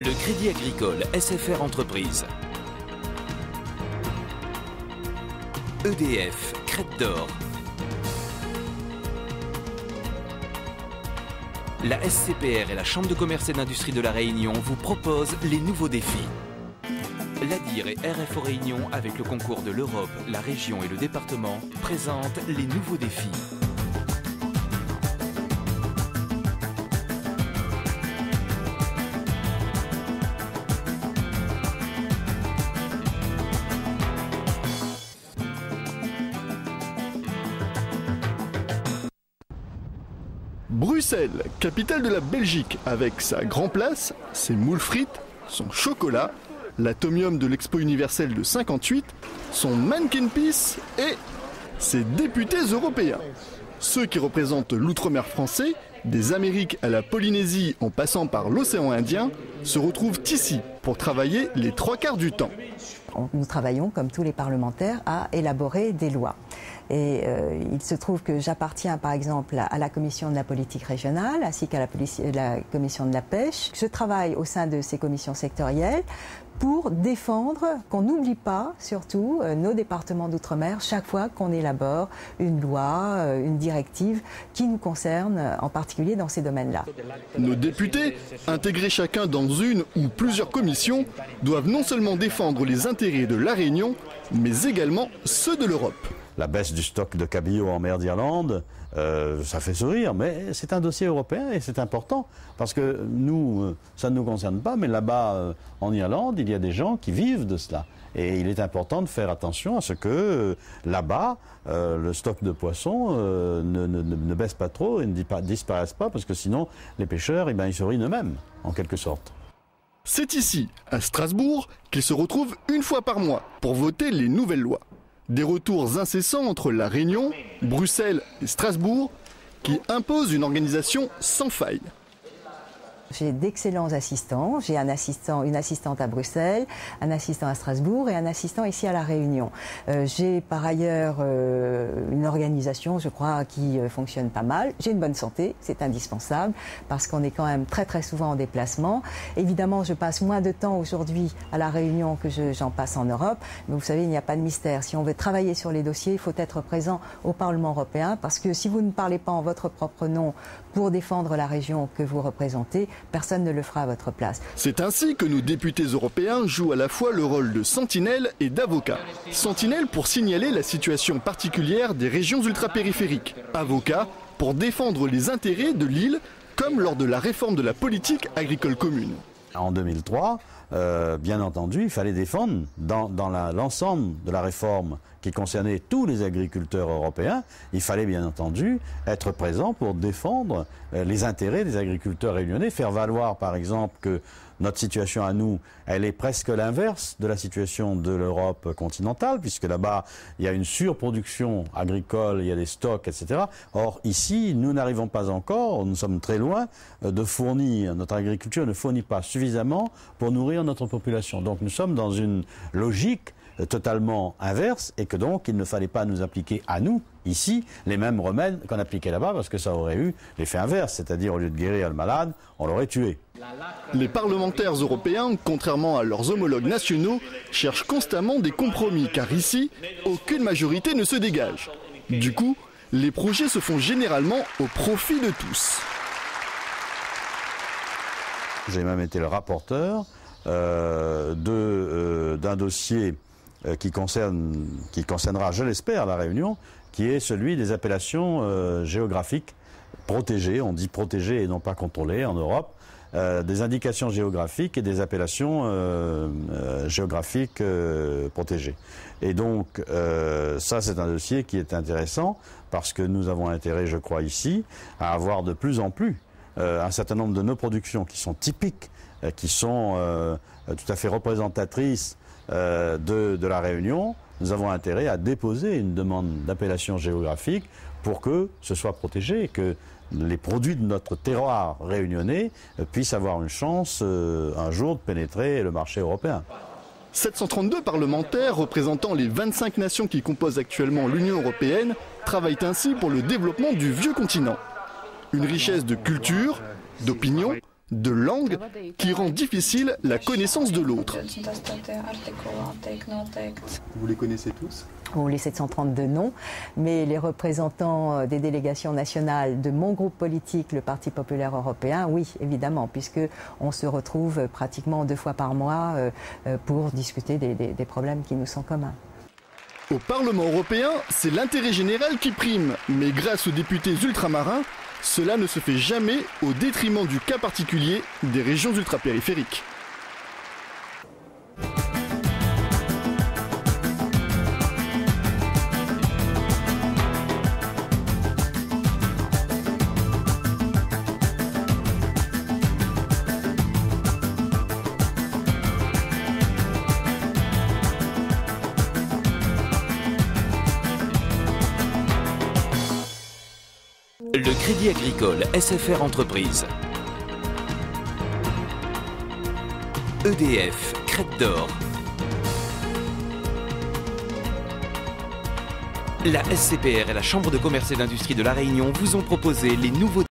Le Crédit Agricole SFR Entreprise. EDF, Crête d'Or. La SCPR et la Chambre de commerce et d'industrie de la Réunion vous proposent les nouveaux défis. L'ADIR et RFO Réunion, avec le concours de l'Europe, la région et le département, présentent les nouveaux défis. Bruxelles, capitale de la Belgique, avec sa Grand Place, ses moules frites, son chocolat, l'atomium de l'Expo universelle de 58, son mannequin piece et ses députés européens. Ceux qui représentent l'outre-mer français, des Amériques à la Polynésie en passant par l'océan Indien, se retrouvent ici pour travailler les 3/4 du temps. Nous travaillons, comme tous les parlementaires, à élaborer des lois. Et il se trouve que j'appartiens par exemple à la commission de la politique régionale ainsi qu'à la commission de la pêche. Je travaille au sein de ces commissions sectorielles pour défendre qu'on n'oublie pas surtout nos départements d'outre-mer chaque fois qu'on élabore une loi, une directive qui nous concerne en particulier dans ces domaines-là. Nos députés, intégrés chacun dans une ou plusieurs commissions, doivent non seulement défendre les intérêts de la Réunion, mais également ceux de l'Europe. La baisse du stock de cabillaud en mer d'Irlande, ça fait sourire, mais c'est un dossier européen et c'est important. Parce que nous, ça ne nous concerne pas, mais là-bas, en Irlande, il y a des gens qui vivent de cela. Et il est important de faire attention à ce que, là-bas, le stock de poissons ne baisse pas trop et ne disparaisse pas, parce que sinon, les pêcheurs, ils se ruinent eux-mêmes, en quelque sorte. C'est ici, à Strasbourg, qu'ils se retrouvent une fois par mois pour voter les nouvelles lois. Des retours incessants entre la Réunion, Bruxelles et Strasbourg qui imposent une organisation sans faille. J'ai d'excellents assistants. J'ai une assistante à Bruxelles, un assistant à Strasbourg et un assistant ici à La Réunion. J'ai par ailleurs une organisation, je crois, qui fonctionne pas mal. J'ai une bonne santé, c'est indispensable, parce qu'on est quand même très très souvent en déplacement. Évidemment, je passe moins de temps aujourd'hui à La Réunion que j'en passe en Europe. Mais vous savez, il n'y a pas de mystère. Si on veut travailler sur les dossiers, il faut être présent au Parlement européen, parce que si vous ne parlez pas en votre propre nom pour défendre la région que vous représentez, personne ne le fera à votre place. C'est ainsi que nos députés européens jouent à la fois le rôle de sentinelle et d'avocat. Sentinelle pour signaler la situation particulière des régions ultrapériphériques. Avocat pour défendre les intérêts de l'île, comme lors de la réforme de la politique agricole commune. En 2003, bien entendu, il fallait défendre dans l'ensemble de la réforme qui concernait tous les agriculteurs européens, il fallait bien entendu être présent pour défendre les intérêts des agriculteurs réunionnais, faire valoir par exemple que notre situation à nous, elle est presque l'inverse de la situation de l'Europe continentale, puisque là-bas, il y a une surproduction agricole, il y a des stocks, etc. Or, ici, nous n'arrivons pas encore, nous sommes très loin de fournir, notre agriculture ne fournit pas suffisamment pour nourrir notre population. Donc, nous sommes dans une logique totalement inverse et que donc il ne fallait pas nous appliquer à nous, ici, les mêmes remèdes qu'on appliquait là-bas parce que ça aurait eu l'effet inverse, c'est-à-dire au lieu de guérir le malade, on l'aurait tué. Les parlementaires européens, contrairement à leurs homologues nationaux, cherchent constamment des compromis car ici, aucune majorité ne se dégage. Du coup, les projets se font généralement au profit de tous. J'ai même été le rapporteur d'un dossier qui concernera, je l'espère, la Réunion, qui est celui des appellations géographiques protégées, on dit protégées et non pas contrôlées en Europe, des indications géographiques et des appellations géographiques protégées. Et donc, ça c'est un dossier qui est intéressant parce que nous avons intérêt, je crois ici, à avoir de plus en plus un certain nombre de nos productions qui sont typiques, qui sont tout à fait représentatrices de la Réunion. Nous avons intérêt à déposer une demande d'appellation géographique pour que ce soit protégé et que les produits de notre terroir réunionnais puissent avoir une chance un jour de pénétrer le marché européen. 732 parlementaires représentant les 25 nations qui composent actuellement l'Union européenne travaillent ainsi pour le développement du vieux continent. Une richesse de culture, d'opinion, de langue qui rend difficile la connaissance de l'autre. Vous les connaissez tous ? Ou les 732 noms, mais les représentants des délégations nationales de mon groupe politique, le Parti populaire européen, oui, évidemment, puisqu'on se retrouve pratiquement 2 fois par mois pour discuter des problèmes qui nous sont communs. Au Parlement européen, c'est l'intérêt général qui prime, mais grâce aux députés ultramarins, cela ne se fait jamais au détriment du cas particulier des régions ultrapériphériques. Le Crédit Agricole SFR Entreprises. EDF, Crête d'Or. La SCPR et la Chambre de commerce et d'industrie de La Réunion vous ont proposé les nouveaux